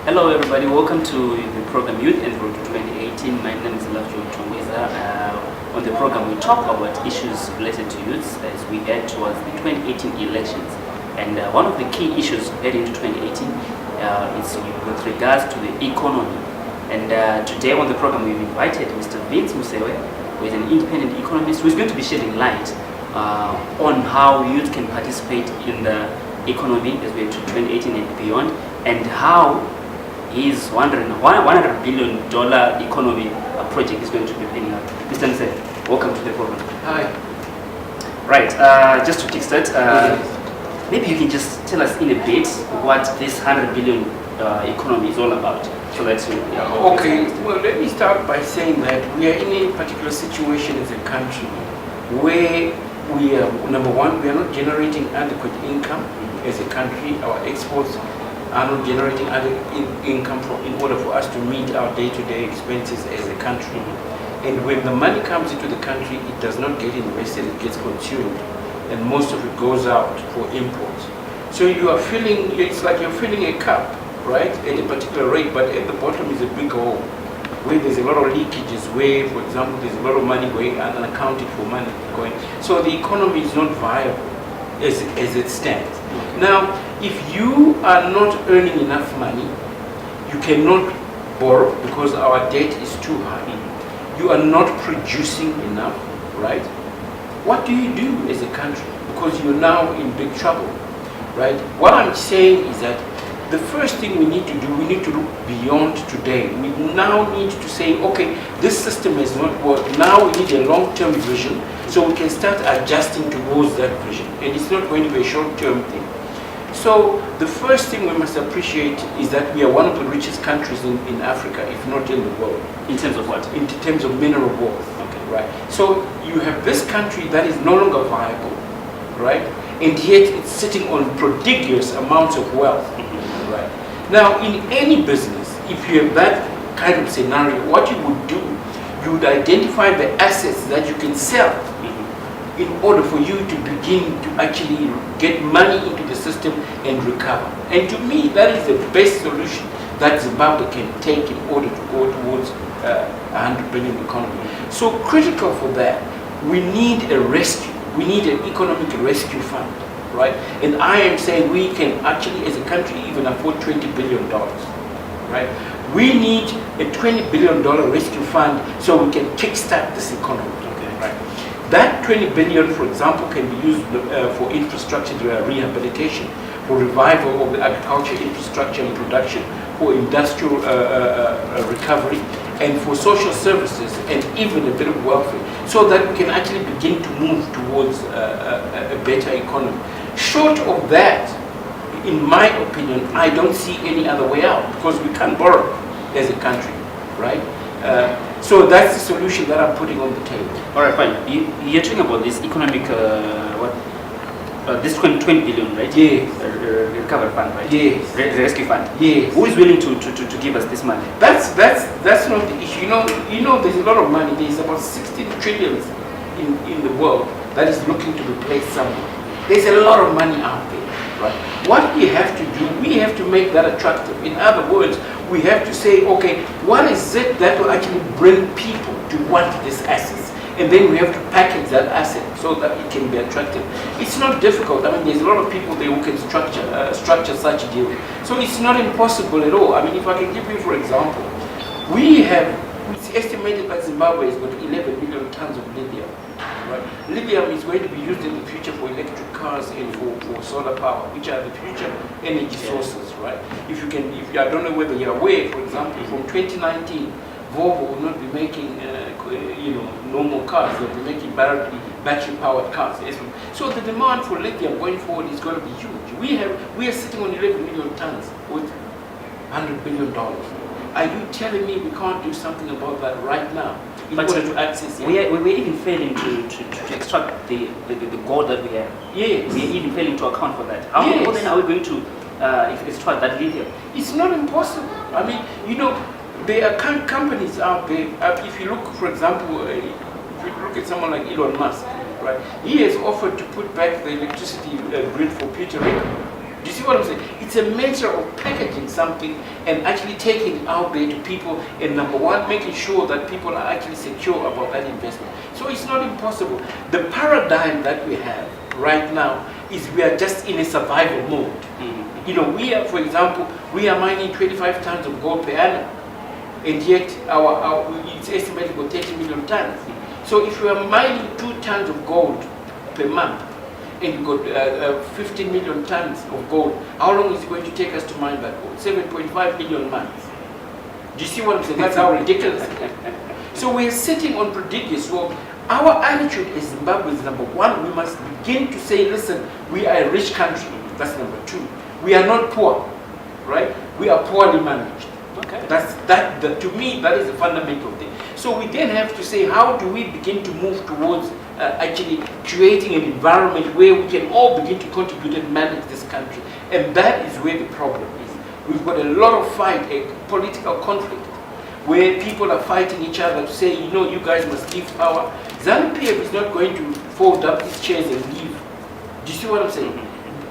Hello everybody, welcome to the program Youth and Road to 2018. My name is Lavjo Tongweza. On the program we talk about issues related to youths as we head towards the 2018 elections. And one of the key issues heading to 2018 is with regards to the economy. And today on the program we've invited Mr. Vince Musewe, who is an independent economist, who is going to be shedding light on how youth can participate in the economy as we head to 2018 and beyond, and how his $100 billion economy project is going to be panning out. Mr. Musewe, welcome to the program. Hi. Right, just to kickstart, maybe you can just tell us in a bit what this $100 billion economy is all about. So let's okay, well, let me start by saying that we are in a particular situation as a country where we are, number one, we are not generating adequate income as a country. Our exports are not generating adequate income in order for us to meet our day-to-day expenses as a country. And when the money comes into the country, it does not get invested, it gets consumed, and most of it goes out for imports. So you are filling, it's like you're filling a cup, right, at a particular rate, but at the bottom is a big hole where there's a lot of leakages, where, for example, there's a lot of money going unaccounted for money going. So the economy is not viable as it stands. Okay. Now, if you are not earning enough money, you cannot borrow because our debt is too high. You are not producing enough, right? What do you do as a country? Because you're now in big trouble, right? What I'm saying is that the first thing we need to do, we need to look beyond today. We now need to say, okay, this system has not worked. Now we need a long-term vision so we can start adjusting towards that vision. And it's not going to be a short-term thing. So the first thing we must appreciate is that we are one of the richest countries in Africa, if not in the world. In terms of what? In terms of mineral wealth. Okay, right. So you have this country that is no longer viable, right? And yet it's sitting on prodigious amounts of wealth. Right. Now, in any business, if you have that kind of scenario, what you would do, you would identify the assets that you can sell in order for you to begin to actually get money into the system and recover. And to me, that is the best solution that Zimbabwe can take in order to go towards a $100 billion economy. So critical for that, we need a rescue. We need an economic rescue fund. Right? And I am saying we can actually, as a country, even afford $20 billion. Right? We need a $20 billion rescue fund so we can kickstart this economy. Okay. Right? That $20 billion, for example, can be used for infrastructure rehabilitation, for revival of the agriculture infrastructure and production, for industrial recovery, and for social services, and even a bit of welfare, so that we can actually begin to move towards a better economy. Short of that, in my opinion, I don't see any other way out, because we can't borrow as a country, right? So that's the solution that I'm putting on the table. All right, fine. You're talking about this economic, this 20 billion, right? Yes. Recovery fund, right? Yes. Rescue fund. Yes. Who is willing to give us this money? That's not the issue. You know, there's a lot of money. There's about 16 trillion in the world that is looking to be placed somewhere. There's a lot of money out there, right? What we have to do, we have to make that attractive. In other words, we have to say, okay, what is it that will actually bring people to want these assets? And then we have to package that asset so that it can be attractive. It's not difficult. I mean, there's a lot of people there who can structure such a deal. So it's not impossible at all. I mean, if I can give you, for example, it's estimated that Zimbabwe has got 11 million tons of lithium. Right? Lithium is going to be used in the future for electric cars and for solar power, which are the future energy sources, right? I don't know whether you're aware, for example, from 2019, Volvo will not be making, normal cars. They'll be making battery-powered cars. So the demand for lithium going forward is going to be huge. We are sitting on 11 million tons with $100 billion. Are you telling me we can't do something about that right now? But to access, we're even failing to extract the gold that we have. Yes. We're even failing to account for that. How then are we going to extract that lithium? It's not impossible. I mean, there are companies out there. If you look, for example, if you look at someone like Elon Musk, right? He has offered to put back the electricity grid for Puerto Rico. Do you see what I'm saying? It's a matter of packaging something and actually taking it out there to people, and number one, making sure that people are actually secure about that investment. So it's not impossible. The paradigm that we have right now is we are just in a survival mode. You know, we are, for example, we are mining 25 tons of gold per annum, and yet it's estimated for 30 million tons. So if we are mining 2 tons of gold per month, and you've got 15 million tons of gold, how long is it going to take us to mine that gold? 7.5 million months. Do you see what I'm saying? That's how ridiculous it is. So we're sitting on prodigious wealth. Our attitude as Zimbabwe is number one, we must begin to say, listen, we are a rich country. That's number two. We are not poor, right? We are poorly managed. Okay. To me, that is the fundamental thing. So we then have to say, how do we begin to move towards actually creating an environment where we can all begin to contribute and manage this country? And that is where the problem is. We've got a lot of fight, a political conflict, where people are fighting each other to say, you know, you guys must leave power. Zanu-PF is not going to fold up its chairs and leave. Do you see what I'm saying?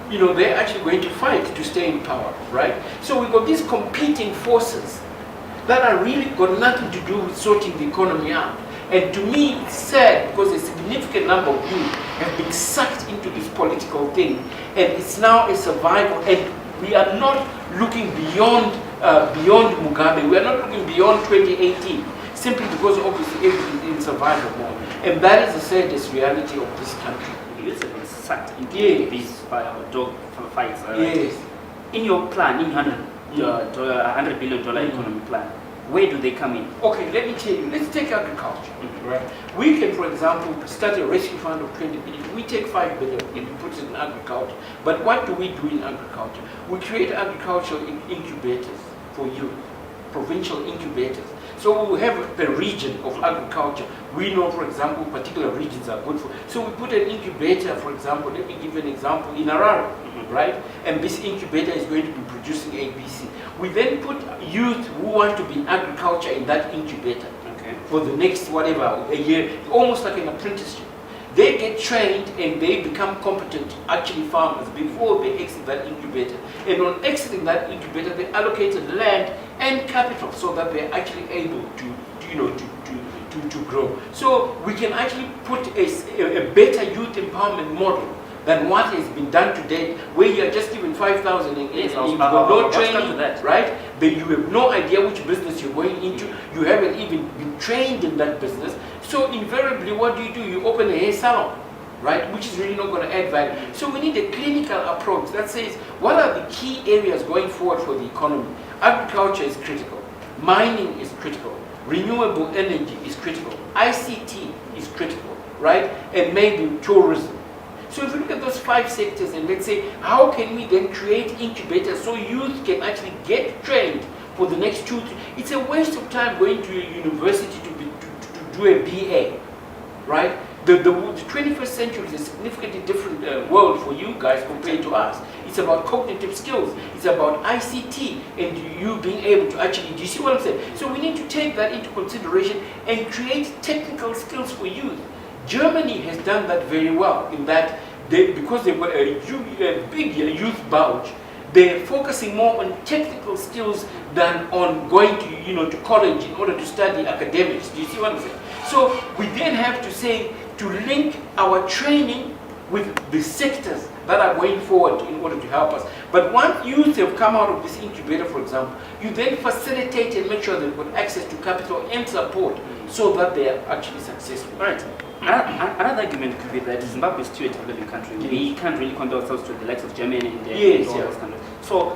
You know, they're actually going to fight to stay in power, right? So we've got these competing forces that are really got nothing to do with sorting the economy out. And to me, it's sad because a significant number of youth have been sucked into this political thing, and it's now a survival. And we are not looking beyond Mugabe. We are not looking beyond 2018, simply because obviously everything is in survival mode. And that is the saddest reality of this country. Youth have been sucked into these dog fights. Yes. In your plan, in $100 billion economy plan, where do they come in? Okay, let me tell you. Let's take agriculture. Right. We can, for example, start a rescue fund of 20 billion. We take 5 billion and we put it in agriculture. But what do we do in agriculture? We create agricultural incubators for youth, provincial incubators. So we have a region of agriculture. We know, for example, particular regions are good for. So we put an incubator, for example, let me give you an example, in Harare, right? And this incubator is going to be producing ABC. We then put youth who want to be in agriculture in that incubator for the next, whatever, a year, almost like an apprenticeship. They get trained and they become competent, actually farmers, before they exit that incubator. And on exiting that incubator, they allocated land and capital so that they're actually able to grow. So we can actually put a better youth empowerment model than what has been done to date, where you are just given 5,000 and you've got no training, right? But you have no idea which business you're going into. You haven't even been trained in that business. So invariably, what do? You open a hair salon, right? Which is really not going to add value. So we need a clinical approach that says, what are the key areas going forward for the economy? Agriculture is critical. Mining is critical. Renewable energy is critical. ICT is critical, right? And maybe tourism. So if you look at those 5 sectors and let's say, how can we then create incubators so youth can actually get trained for the next 2 3 It's a waste of time going to a university to do a BA, right? The 21st century is a significantly different world for you guys compared to us. It's about cognitive skills. It's about ICT and you being able to actually, do you see what I'm saying? So we need to take that into consideration and create technical skills for youth. Germany has done that very well in that because they've got a big youth bulge, they're focusing more on technical skills than on going to, to college in order to study academics. Do you see what I'm saying? So we then have to say, to link our training with the sectors that are going forward in order to help us. But once youth have come out of this incubator, for example, you then facilitate and make sure they've got access to capital and support so that they are actually successful. All right. Another argument could be that Zimbabwe is still a developing country. Yes. We can't really compare ourselves to the likes of Germany and all those countries. So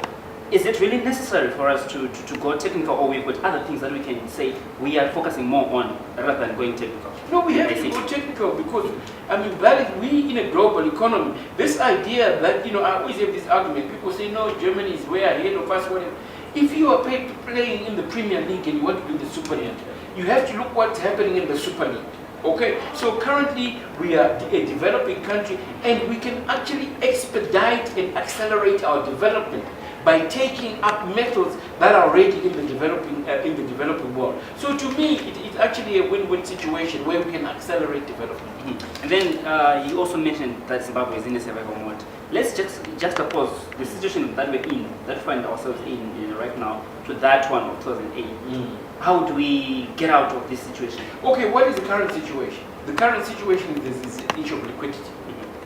is it really necessary for us to go technical, or we've got other things that we can say we are focusing more on rather than going technical? No, we have to go technical because, that is, we in a global economy, this idea that, I always have this argument, people say, no, Germany is way ahead of us, whatever. If you are playing in the Premier League and you want to be in the Super League, you have to look what's happening in the Super League. Okay, so currently we are a developing country and we can actually expedite and accelerate our development by taking up methods that are already in the developing world. So to me, it's actually a win-win situation where we can accelerate development. And then you also mentioned that Zimbabwe is in a survival mode. Let's just juxtapose the situation that we're in, that we find ourselves in right now, to that one of 2008. How do we get out of this situation? Okay, what is the current situation? The current situation is the issue of liquidity.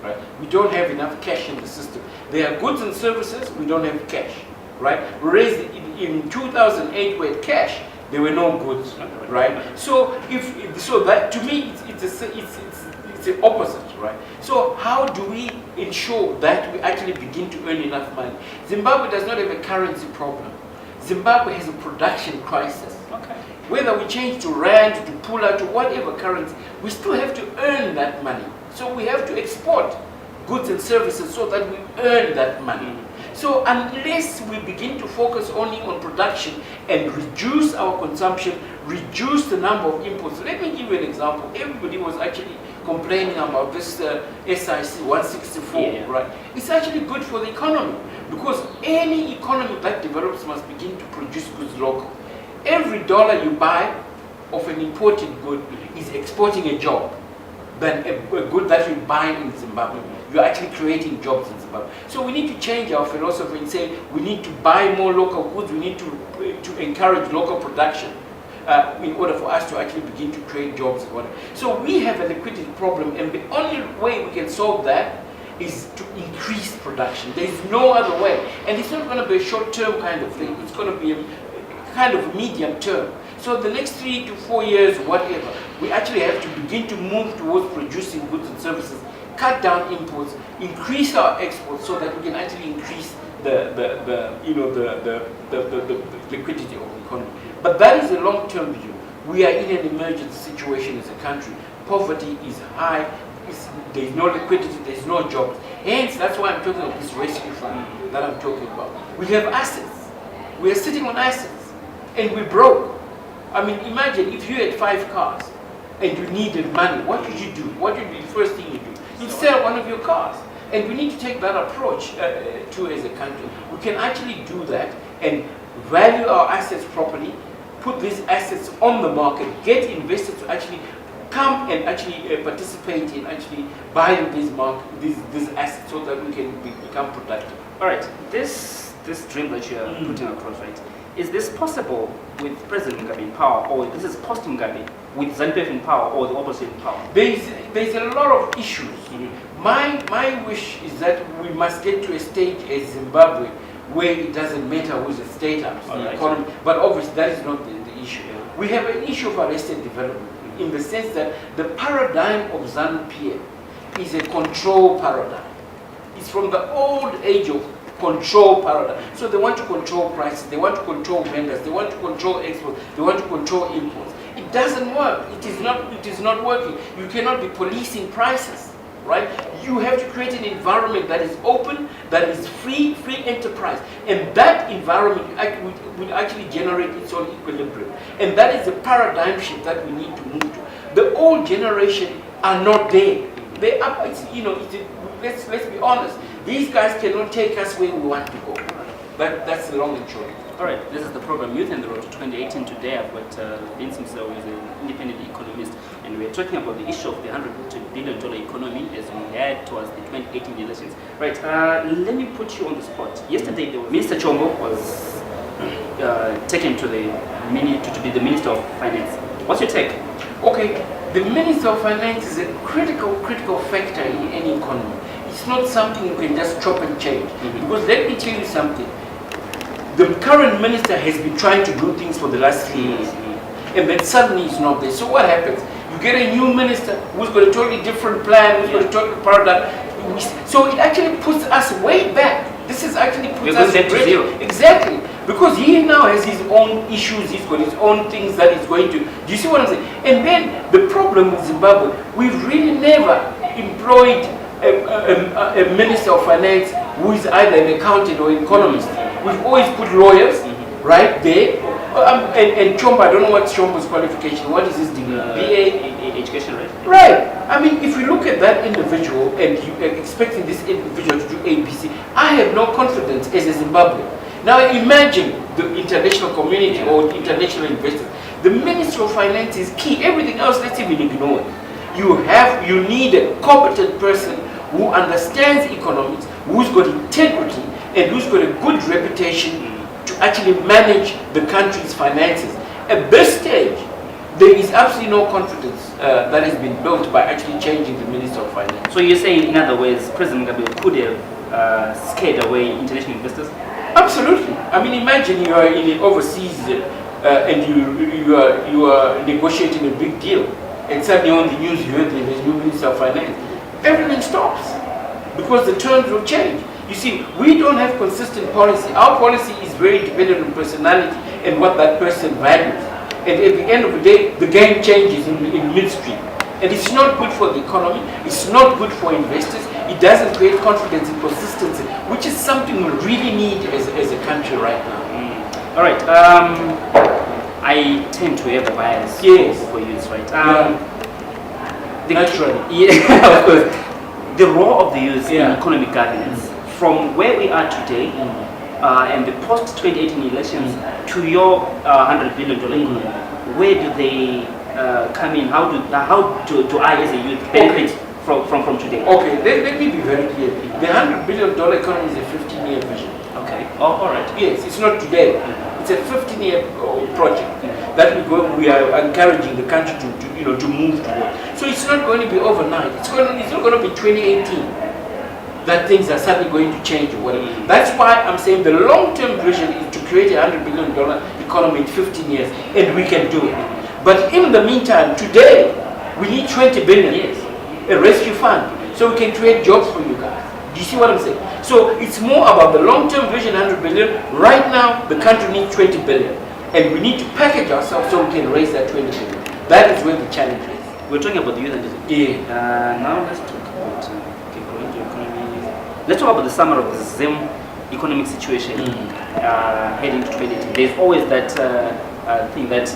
Right? We don't have enough cash in the system. There are goods and services, we don't have cash. Right? Whereas in 2008 we had cash, there were no goods. Right? So that to me it's the opposite. Right? So how do we ensure that we actually begin to earn enough money? Zimbabwe does not have a currency problem. Zimbabwe has a production crisis. Okay. Whether we change to rand, to pula, to whatever currency, we still have to earn that money. So we have to export goods and services so that we earn that money. So unless we begin to focus only on production and reduce our consumption, reduce the number of imports. Let me give you an example. Everybody was actually complaining about this SIC 164, right? It's actually good for the economy because any economy that develops must begin to produce goods local. Every dollar you buy of an imported good is exporting a job than a good that you buy in Zimbabwe. You're actually creating jobs in Zimbabwe. So we need to change our philosophy and say we need to buy more local goods, we need to encourage local production in order for us to actually begin to create jobs. So we have a liquidity problem, and the only way we can solve that is to increase production. There is no other way. And it's not going to be a short-term kind of thing. It's going to be a kind of medium term. So the next 3 to 4 years, whatever, we actually have to begin to move towards producing goods and services, cut down imports, increase our exports so that we can actually increase the liquidity of the economy. But that is a long-term view. We are in an emergency situation as a country. Poverty is high, there is no liquidity, there is no jobs. Hence, that's why I'm talking about this rescue fund that I'm talking about. We have assets. We are sitting on assets, and we're broke. I mean, imagine if you had 5 cars and you needed money, what would you do? What would be the first thing you do? You'd sell one of your cars. And we need to take that approach too as a country. We can actually do that and value our assets properly, put these assets on the market, get investors to actually come and actually participate in actually buying these assets so that we can become productive. All right, this dream that you're putting across, right? Is this possible with President Mugabe in power, or this is post Mugabe with Zanu-PF in power, or the opposite in power? There's a lot of issues. My wish is that we must get to a stage as Zimbabwe where it doesn't matter who's the state the economy, but obviously that is not the issue. We have an issue of arrested development in the sense that the paradigm of Zanu-PF is a control paradigm. It's from the old age of control paradigm. So they want to control prices, they want to control vendors, they want to control exports, they want to control imports. It doesn't work. It is not working. You cannot be policing prices, right? You have to create an environment that is open, that is free enterprise. And that environment will actually generate its own equilibrium. And that is the paradigm shift that we need to move to. The old generation are not there. They are, let's be honest. These guys cannot take us where we want to go. That's the long and short. All right, this is the program Youth and the Road to 2018. Today I've got Vince Musewe, who is an independent economist, and we're talking about the issue of the $100 billion economy as we head towards the 2018 elections. Right, let me put you on the spot. Yesterday, Mr. Chombo was taken to to be the Minister of Finance. What's your take? Okay, the Minister of Finance is a critical factor in any economy. It's not something you can just chop and change. Because let me tell you something. The current minister has been trying to do things for the last 3 years. And then suddenly it's not there. So what happens? You get a new minister who's got a totally different plan, who's got a totally paradigm. So it actually puts us way back. This is actually puts us to zero. Exactly. Because he now has his own issues, he's got his own things that he's going to. Do you see what I'm saying? And then the problem with Zimbabwe, we've really never employed a minister of finance who is either an accountant or an economist. We've always put lawyers right there. And Chombo, I don't know what's Chombo's qualification. What is his degree? BA? Education, right? Right. I mean, if you look at that individual and you are expecting this individual to do ABC, I have no confidence as a Zimbabwean. Now imagine the international community or international investors. The Minister of Finance is key. Everything else, let's even ignore it. You need a competent person who understands economics, who's got integrity and who's got a good reputation to actually manage the country's finances. At this stage, there is absolutely no confidence that has been built by actually changing the Minister of Finance. So you're saying, in other words, President Mugabe could have scared away international investors? Absolutely. I mean, imagine you are in overseas and you are negotiating a big deal, and suddenly on the news you heard there's new Minister of Finance. Everything stops because the terms will change. You see, we don't have consistent policy. Our policy is very dependent on personality and what that person values. And at the end of the day, the game changes in midstream. And it's not good for the economy. It's not good for investors. It doesn't create confidence and consistency, which is something we really need as a country right now. All right. I tend to have a bias for youth, right? Naturally. Yeah, of course. The role of the youth in economic governance, from where we are today and the post-2018 elections to your $100 billion economy, where do they come in? How do I as a youth benefit from today? Okay, let me be very clear. The $100 billion economy is a 15-year vision. Okay. Oh, all right. Yes, it's not today. It's a 15-year project that we are encouraging the country to move towards. So it's not going to be overnight. It's not going to be 2018 that things are suddenly going to change or whatever. That's why I'm saying the long-term vision is to create a $100 billion economy in 15 years, and we can do it. But in the meantime, today we need 20 billion, a rescue fund, so we can create jobs for you guys. Do you see what I'm saying? So it's more about the long-term vision, 100 billion. Right now, the country needs 20 billion. And we need to package ourselves so we can raise that 20 billion. That is where the challenge is. We're talking about the youth and now let's talk about going to economy. Let's talk about the summary of the Zim economic situation heading to 2018. There's always that thing that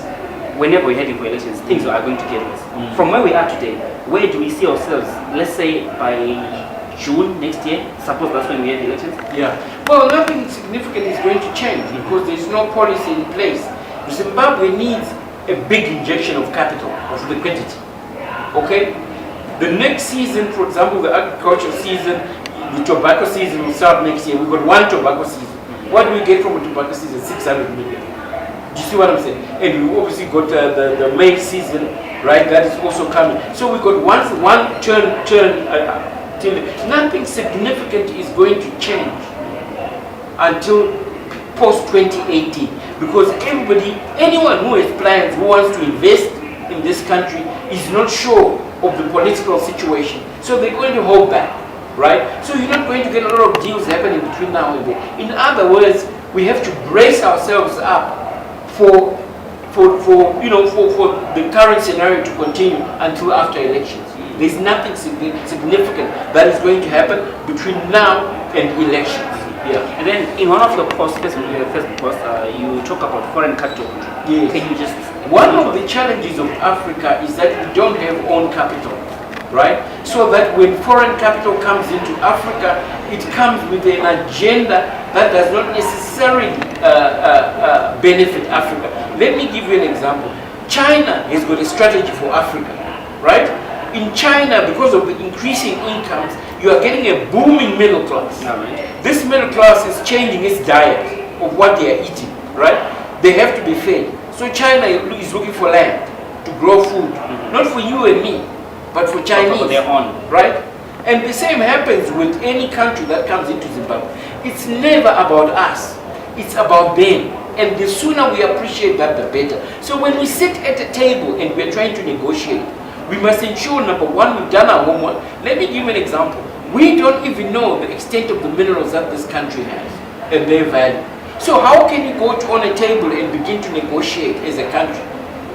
whenever we're heading for elections, things are going to get worse. From where we are today, where do we see ourselves, let's say by June next year? Suppose that's when we have elections? Yeah. Well, nothing significant is going to change because there's no policy in place. Zimbabwe needs a big injection of capital, of liquidity. Okay? The next season, for example, the agricultural season, the tobacco season will start next year. We've got one tobacco season. What do we get from a tobacco season? 600 million. Do you see what I'm saying? And we obviously got the maize season, right? That is also coming. So we got one turn. Nothing significant is going to change until post-2018 because anyone who has plans, who wants to invest in this country is not sure of the political situation. So they're going to hold back, right? So you're not going to get a lot of deals happening between now and then. In other words, we have to brace ourselves up for the current scenario to continue until after elections. There's nothing significant that is going to happen between now and elections. Yeah. And then in one of your posts, Facebook post, you talk about foreign capital. Yes. Can you just... One of the challenges of Africa is that we don't have own capital, right? So that when foreign capital comes into Africa, it comes with an agenda that does not necessarily benefit Africa. Let me give you an example. China has got a strategy for Africa, right? In China, because of the increasing incomes, you are getting a booming middle class. This middle class is changing its diet of what they are eating, right? They have to be fed. So China is looking for land to grow food, not for you and me, but for Chinese, for their own, right? And the same happens with any country that comes into Zimbabwe. It's never about us, it's about them. And the sooner we appreciate that, the better. So when we sit at a table and we're trying to negotiate, we must ensure, number one, we've done our homework. Let me give you an example. We don't even know the extent of the minerals that this country has and their value. So how can you go on a table and begin to negotiate as a country?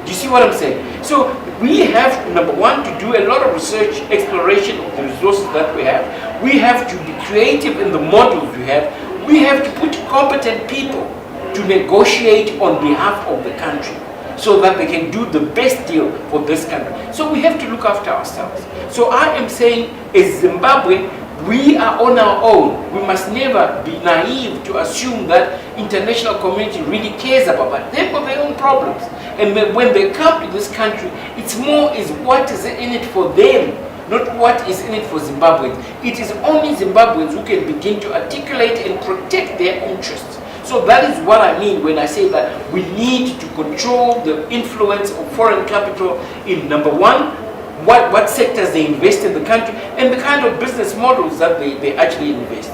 Do you see what I'm saying? So we have, number one, to do a lot of research, exploration of the resources that we have. We have to be creative in the models we have. We have to put competent people to negotiate on behalf of the country, so that they can do the best deal for this country. So we have to look after ourselves. So I am saying, as Zimbabwe, we are on our own. We must never be naive to assume that international community really cares about that. They've got their own problems. And when they come to this country, it's more is what is in it for them not what is in it for Zimbabweans. It is only Zimbabweans who can begin to articulate and protect their interests. So that is what I mean when I say that we need to control the influence of foreign capital in, number one, what sectors they invest in the country and the kind of business models that they actually invest.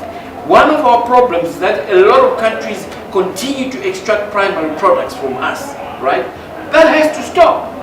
One of our problems is that a lot of countries continue to extract primary products from us, right? That has to stop.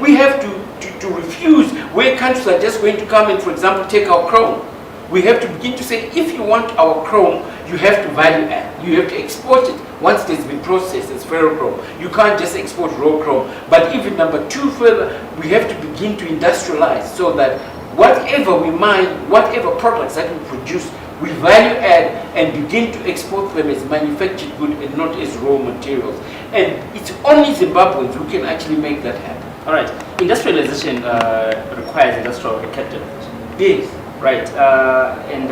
We have to refuse where countries are just going to come and, for example, take our chrome. We have to begin to say, if you want our chrome, you have to value add. You have to export it once it has been processed as ferrochrome. You can't just export raw chrome. But even number two further, we have to begin to industrialize so that whatever we mine, whatever products that we produce, we value add and begin to export them as manufactured goods and not as raw materials. And it's only Zimbabweans who can actually make that happen. All right. Industrialization requires industrial capital. Yes. Right. And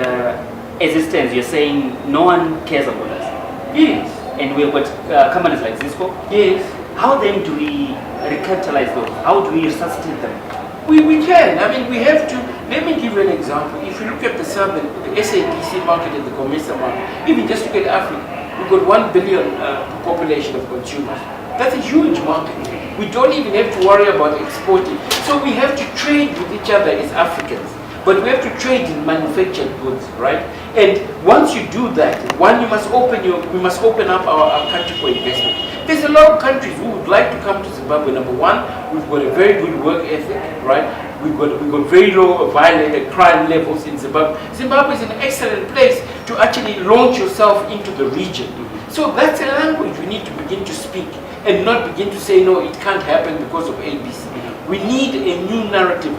as it stands, you're saying no one cares about us. Yes. And we've got companies like Cisco. Yes. How then do we recapitalize those? How do we resuscitate them? We can. I mean, we have to. Let me give you an example. If you look at the SADC market and the COMESA market, even just look at Africa, we've got 1 billion population of consumers. That's a huge market. We don't even have to worry about exporting. So we have to trade with each other as Africans. But we have to trade in manufactured goods, right? And once you do that, one, we must open up our country for investment. There's a lot of countries who would like to come to Zimbabwe. Number one, we've got a very good work ethic, right? We've got very low violent crime levels in Zimbabwe. Zimbabwe is an excellent place to actually launch yourself into the region. So that's a language we need to begin to speak and not begin to say, no, it can't happen because of ABC. We need a new narrative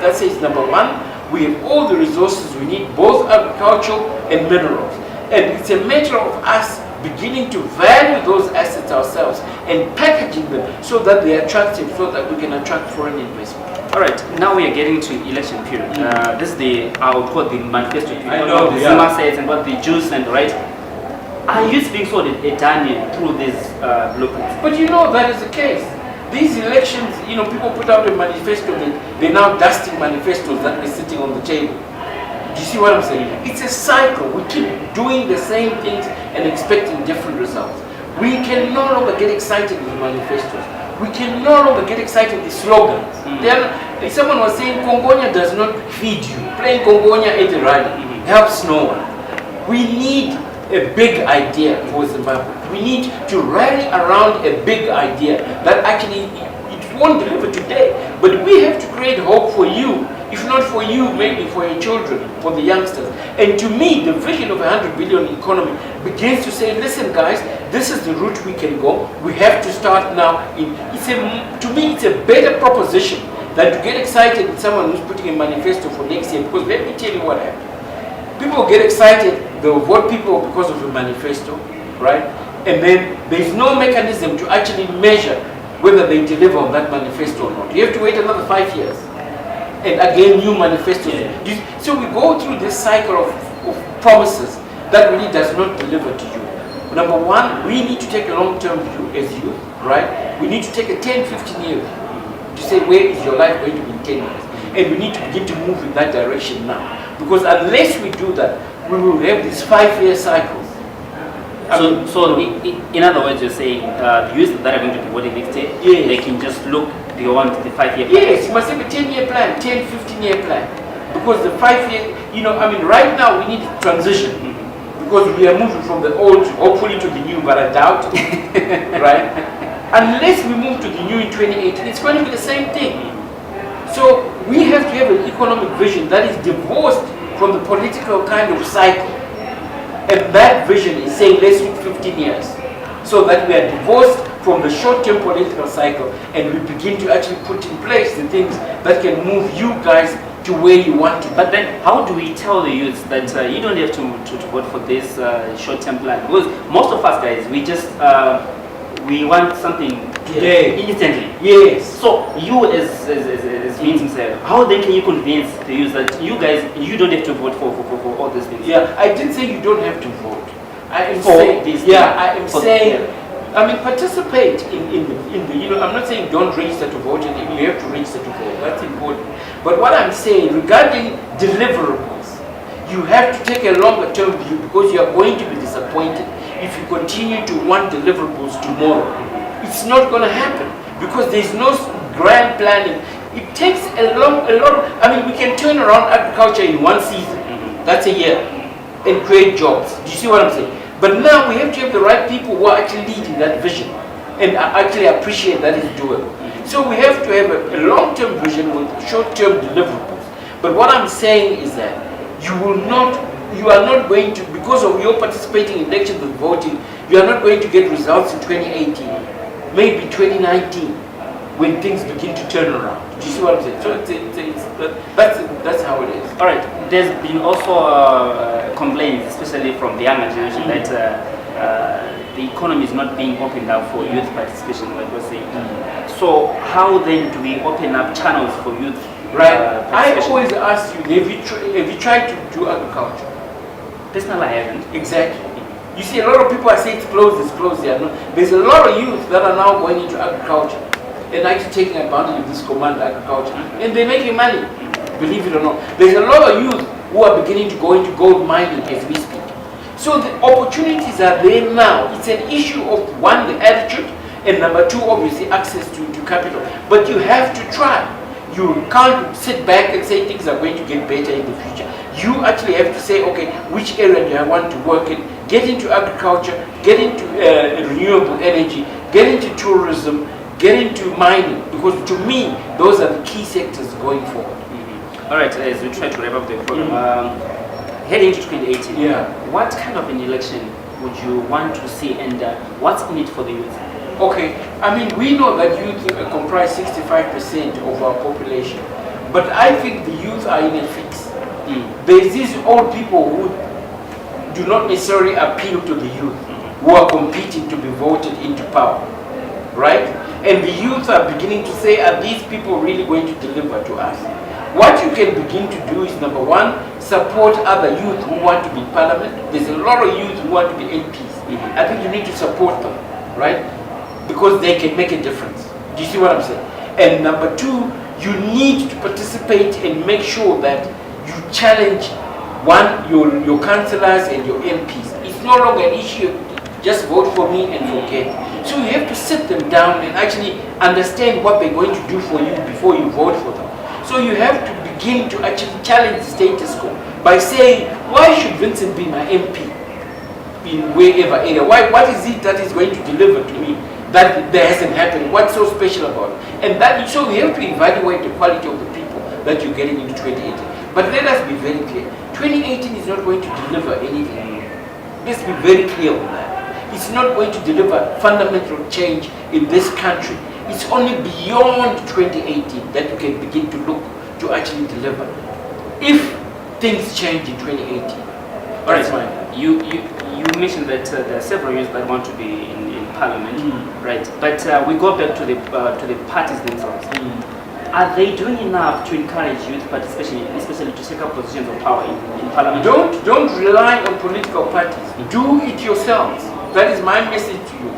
that says, number one, we have all the resources we need, both agricultural and minerals. And it's a matter of us beginning to value those assets ourselves and packaging them so that they are attractive, so that we can attract foreign investment. All right, now we are getting to election period. This is I would call the manifesto. I know, the Zuma says and what the Jews and right. Are youth being sold a Daniel through these blueprints? But you know that is the case. These elections, you know, people put out a manifesto, they're now dusting manifestos that are sitting on the table. Do you see what I'm saying? It's a cycle. We keep doing the same things and expecting different results. We can no longer get excited with manifestos. We can no longer get excited with slogans. Someone was saying Congonia does not feed you. Playing Congonia at the rally helps no one. We need a big idea for Zimbabwe. We need to rally around a big idea that actually it won't deliver today, but we have to create hope for you. If not for you, maybe for your children, for the youngsters. And to me, the vision of a 100 billion economy begins to say, listen guys, this is the route we can go. We have to start now. To me, it's a better proposition than to get excited with someone who's putting a manifesto for next year. Because let me tell you what happened. People get excited, they'll vote people because of the manifesto, right? And then there's no mechanism to actually measure whether they deliver on that manifesto or not. You have to wait another 5 years. And again, new manifestos. Yeah. So we go through this cycle of promises that really does not deliver to you. Number one, we need to take a long-term view as youth, right? We need to take a 10, 15 years to say, where is your life going to be in 10 years? And we need to begin to move in that direction now. Because unless we do that, we will have these 5-year cycles. In other words, you're saying the youth that are going to be voting next year, yes, they can just look beyond the 5-year plan. Yes, you must have a 10-year plan, 10, 15-year plan. Because the 5-year, you know, I mean, right now we need transition. Because we are moving from the old, hopefully, to the new, but I doubt it, right? Unless we move to the new in 2018, it's going to be the same thing. So we have to have an economic vision that is divorced from the political kind of cycle. And that vision is saying, let's look 15 years. So that we are divorced from the short-term political cycle and we begin to actually put in place the things that can move you guys to where you want to. But then how do we tell the youth that you don't have to vote for this short-term plan? Because most of us guys, we just we want something today, instantly. Yes. So you as Vince Musewe, how then can you convince the youth that you guys, you don't have to vote for all these things? Yeah, I didn't say you don't have to vote. I am saying this. Yeah, I am saying I mean, participate in the, you know, I'm not saying don't register to vote, and you have to register to vote, that's important. But what I'm saying regarding deliverables, you have to take a longer term view, because you are going to be disappointed if you continue to want deliverables tomorrow. It's not going to happen, because there's no grand planning. It takes a lot of, I mean, we can turn around agriculture in one season, that's a year, and create jobs. Do you see what I'm saying? But now we have to have the right people who are actually leading that vision and actually appreciate that it's doable. So we have to have a long-term vision with short-term deliverables. But what I'm saying is that you are not going to, because of your participating in elections and voting, you are not going to get results in 2018, maybe 2019, when things begin to turn around. Do you see what I'm saying? So that's how it is. All right. There's been also complaints, especially from the younger generation, that the economy is not being opened up for youth participation, like we're saying. So how then do we open up channels for youth? Right. I always ask you, have you tried to do agriculture? Personally, I haven't. Exactly. You see, a lot of people are saying it's closed. There's a lot of youth that are now going into agriculture and actually taking advantage of this command agriculture, and they're making money, believe it or not. There's a lot of youth who are beginning to go into gold mining as we speak. So the opportunities are there now. It's an issue of, one, the attitude, and number two, obviously, access to capital. But you have to try. You can't sit back and say things are going to get better in the future. You actually have to say, okay, which area do I want to work in? Get into agriculture, get into renewable energy, get into tourism, get into mining, because to me, those are the key sectors going forward. All right, as we try to wrap up the program, heading into 2018, what kind of an election would you want to see, and what's in it for the youth? Okay, I mean, we know that youth comprise 65% of our population, but I think the youth are in a fix. There's these old people who do not necessarily appeal to the youth, who are competing to be voted into power, right? And the youth are beginning to say, are these people really going to deliver to us? What you can begin to do is, number one, support other youth who want to be in parliament. There's a lot of youth who want to be MPs. I think you need to support them, right? Because they can make a difference. Do you see what I'm saying? And number two, you need to participate and make sure that you challenge, one, your councillors and your MPs. It's no longer an issue, just vote for me and forget. So you have to sit them down and actually understand what they're going to do for you before you vote for them. So you have to begin to actually challenge the status quo by saying, why should Vincent be my MP in wherever area? What is it that is going to deliver to me that there hasn't happened? What's so special about it? And that, so we have to evaluate the quality of the people that you're getting into 2018. But let us be very clear. 2018 is not going to deliver anything. Let's be very clear on that. It's not going to deliver fundamental change in this country. It's only beyond 2018 that you can begin to look to actually deliver. If things change in 2018. All right, you mentioned that there are several youth that want to be in parliament, right? But we go back to the parties themselves. Are they doing enough to encourage youth participation, especially to take up positions of power in parliament? Don't rely on political parties. Do it yourselves. That is my message to you.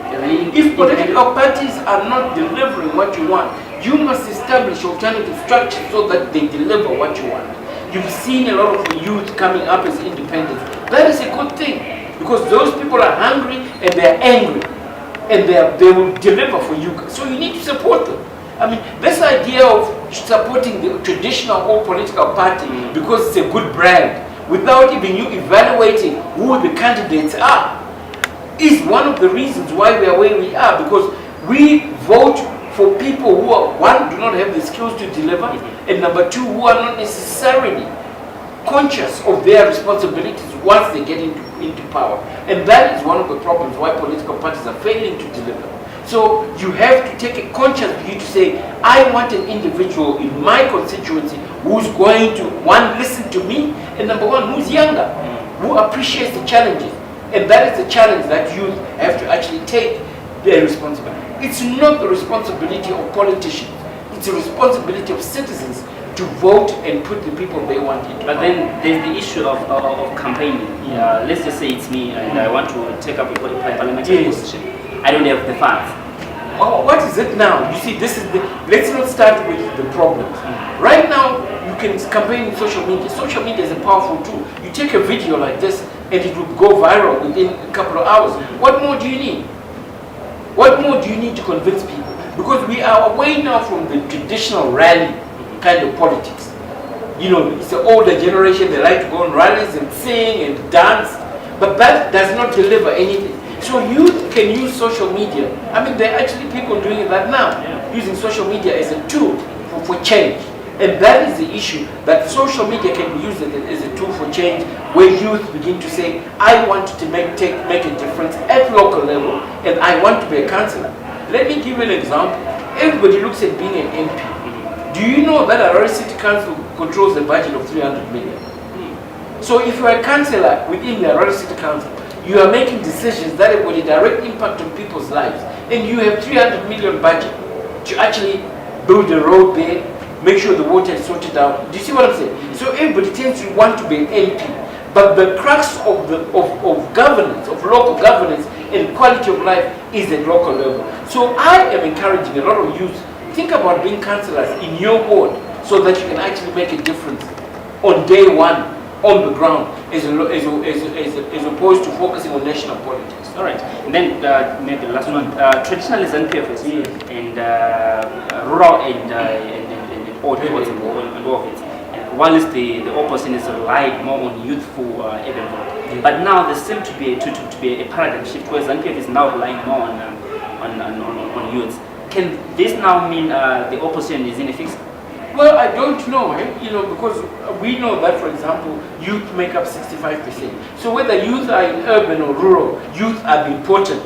If political parties are not delivering what you want, you must establish alternative structures so that they deliver what you want. You've seen a lot of youth coming up as independents. That is a good thing, because those people are hungry and they're angry, and they will deliver for you. So you need to support them. I mean, this idea of supporting the traditional old political party because it's a good brand, without even you evaluating who the candidates are, is one of the reasons why we are where we are, because we vote for people who are, one, do not have the skills to deliver, and number two, who are not necessarily conscious of their responsibilities once they get into power. And that is one of the problems why political parties are failing to deliver. So you have to take a conscious view to say, I want an individual in my constituency who's going to, one, listen to me, and number one, who's younger, who appreciates the challenges. And that is the challenge that youth have to actually take their responsibility. It's not the responsibility of politicians. It's the responsibility of citizens to vote and put the people they want into. But then there's the issue of campaigning. Let's just say it's me and I want to take up a parliamentary position. I don't have the funds. Oh, what is it now? You see, this is the. Let's not start with the problems. Right now, you can campaign in social media. Social media is a powerful tool. You take a video like this, and it will go viral within a couple of hours. What more do you need? What more do you need to convince people? Because we are away now from the traditional rally kind of politics. You know, it's the older generation. They like to go on rallies and sing and dance, but that does not deliver anything. So youth can use social media. I mean, there are actually people doing that now, using social media as a tool for change. And that is the issue, that social media can be used as a tool for change, where youth begin to say, I want to make a difference at local level, and I want to be a councillor. Let me give you an example. Everybody looks at being an MP. Do you know that Harare City Council controls a budget of 300 million? So if you are a councillor within the Harare City Council, you are making decisions that have got a direct impact on people's lives, and you have 300 million budget to actually build a road there, make sure the water is sorted out. Do you see what I'm saying? So everybody tends to want to be an MP, but the crux of governance, of local governance and quality of life is at local level. So I am encouraging a lot of youth, think about being councillors in your ward so that you can actually make a difference on day one, on the ground, as opposed to focusing on national politics. All right, and then maybe the last one. Traditional Zanu-PF and rural and old people involved it. And whilst the opposition is relied more on youthful urban vote, but now there seems to be a paradigm shift where Zanu-PF is now relying more on youths. Can this now mean the opposition is in a fix? Well, I don't know, you know, because we know that, for example, youth make up 65%. So whether youth are in urban or rural, youth are the important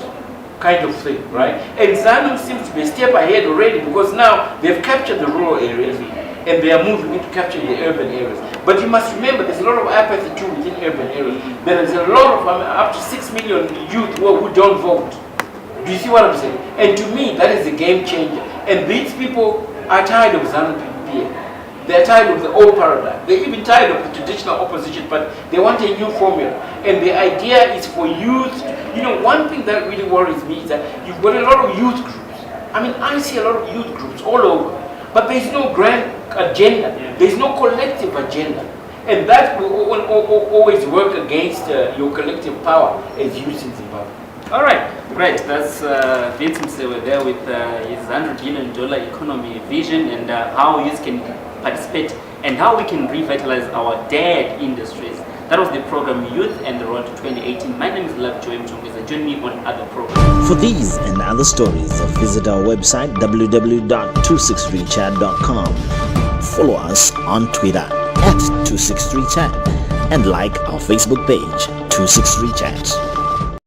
kind of thing, right? And Zanu seems to be a step ahead already, because now they've captured the rural areas and they are moving into capturing the urban areas. But you must remember, there's a lot of apathy too within urban areas. There is a lot of, up to 6 million youth who don't vote. Do you see what I'm saying? And to me, that is a game changer. And these people are tired of Zanu-PF. They're tired of the old paradigm. They're even tired of the traditional opposition, but they want a new formula. And the idea is for youth. You know, one thing that really worries me is that you've got a lot of youth groups. I mean, I see a lot of youth groups all over, but there's no grand agenda. There's no collective agenda. And that will always work against your collective power as youth in Zimbabwe. All right, great. That's Vince Musewe there with his $100 billion economy vision, and how youth can participate and how we can revitalize our dead industries. That was the program Youth and the Road to 2018. My name is Lovejoy Mchongweza. Join me on other programs. For these and other stories, visit our website www.263chat.com. Follow us on Twitter @263chat and like our Facebook page 263chat.